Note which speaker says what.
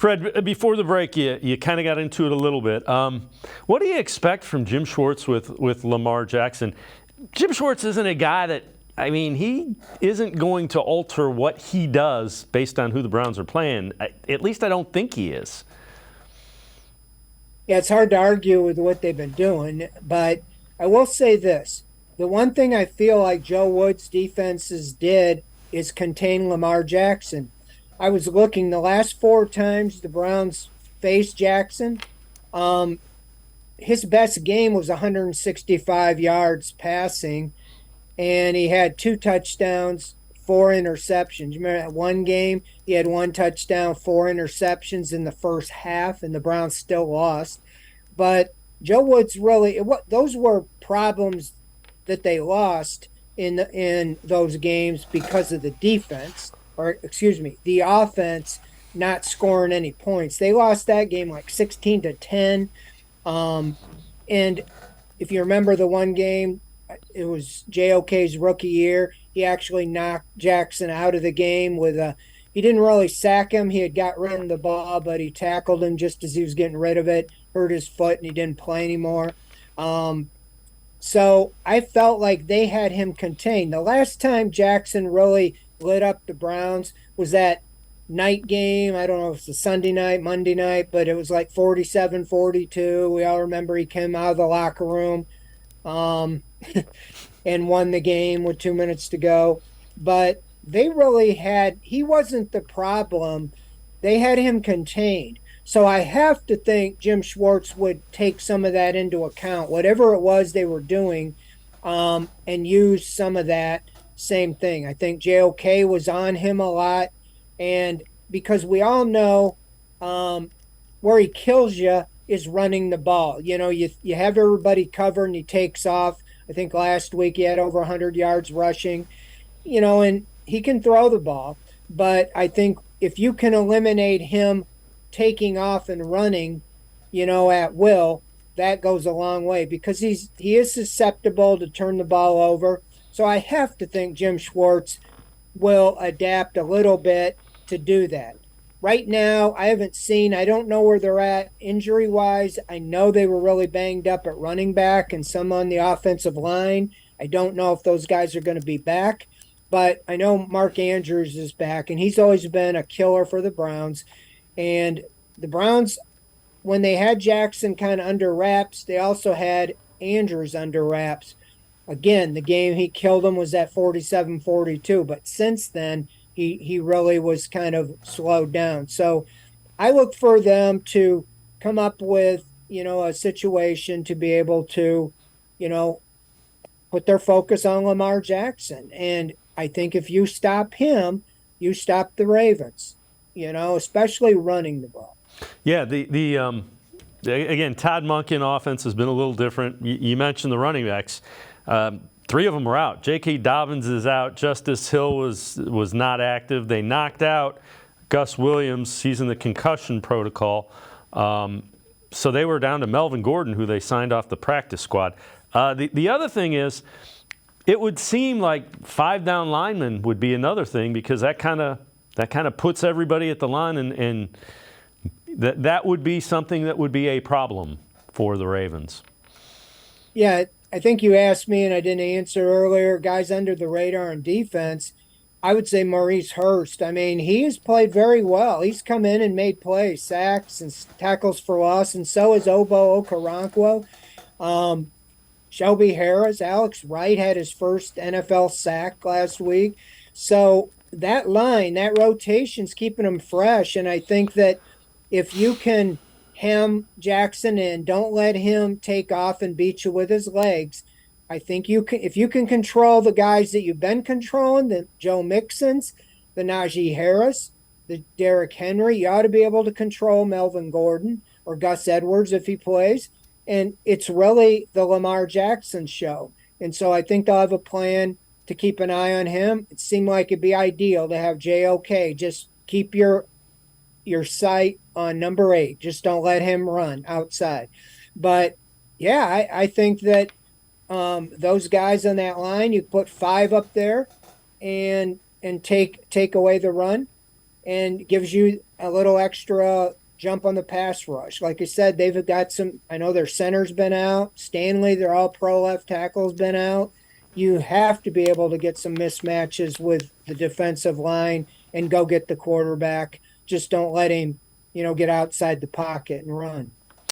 Speaker 1: Fred, before the break, you kind of got into it a little bit. What do you expect from Jim Schwartz with Lamar Jackson? Jim Schwartz isn't a guy that, I mean, he isn't going to alter what he does based on who the Browns are playing. At least I don't think he is.
Speaker 2: Yeah, it's hard to argue with what they've been doing, but I will say this. The one thing I feel like Joe Woods' defenses did is contain Lamar Jackson. I was looking the last four times the Browns faced Jackson. Um, his best game was 165 yards passing, and he had two touchdowns, four interceptions. You remember that one game? He had one touchdown, four interceptions in the first half, and the Browns still lost. But Joe Woods those were problems that they lost in those games because of the defense, or excuse me, the offense not scoring any points. They lost that game like 16-10. And if you remember the one game, it was JOK's rookie year. He actually knocked Jackson out of the game he didn't really sack him. He had got rid of the ball, but he tackled him just as he was getting rid of it, hurt his foot, and he didn't play anymore. So I felt like they had him contained. The last time Jackson really lit up the Browns was that night game. I don't know if it's a Sunday night, Monday night, but it was like 47-42. We all remember he came out of the locker room and won the game with 2 minutes to go. But he wasn't the problem. They had him contained. So I have to think Jim Schwartz would take some of that into account, whatever it was they were doing, and use some of that same thing. I think JOK was on him a lot. And because we all know where he kills you is running the ball. You know, you have everybody covered and he takes off. I think last week he had over 100 yards rushing, and he can throw the ball. But I think if you can eliminate him taking off and running, at will, that goes a long way because he is susceptible to turn the ball over. So I have to think Jim Schwartz will adapt a little bit to do that. Right now, I don't know where they're at injury-wise. I know they were really banged up at running back and some on the offensive line. I don't know if those guys are going to be back, but I know Mark Andrews is back, and he's always been a killer for the Browns. And the Browns, when they had Jackson kind of under wraps, they also had Andrews under wraps. Again, the game he killed him was at 47-42, but since then, he really was kind of slowed down. So I look for them to come up with, a situation to be able to, put their focus on Lamar Jackson. And I think if you stop him, you stop the Ravens, especially running the ball.
Speaker 1: Yeah, again, Todd Monken offense has been a little different. You mentioned the running backs. Three of them are out. J.K. Dobbins is out. Justice Hill was not active. They knocked out Gus Williams. He's in the concussion protocol. So they were down to Melvin Gordon, who they signed off the practice squad. The other thing is, it would seem like 5 down linemen would be another thing because that kind of puts everybody at the line, and that would be something that would be a problem for the Ravens.
Speaker 2: Yeah, I think you asked me and I didn't answer earlier. Guys under the radar on defense, I would say Maurice Hurst. I mean, he has played very well. He's come in and made plays, sacks and tackles for loss, and so is Obo Okoronkwo. Shelby Harris, Alex Wright had his first NFL sack last week. So that line, that rotation's keeping them fresh. And I think that if you can hem Jackson in, don't let him take off and beat you with his legs. I think if you can control the guys that you've been controlling, the Joe Mixons, the Najee Harris, the Derrick Henry, you ought to be able to control Melvin Gordon or Gus Edwards if he plays. And it's really the Lamar Jackson show. And so I think they'll have a plan to keep an eye on him. It seemed like it'd be ideal to have JOK. Just keep your sight on number 8. Just don't let him run outside. But, yeah, I think that those guys on that line, you put 5 up there and take away the run, and gives you a little extra jump on the pass rush. Like I said, they've got some, I know their center's been out. Stanley, their all pro left tackle's been out. You have to be able to get some mismatches with the defensive line and go get the quarterback. Just don't let him, get outside the pocket and run.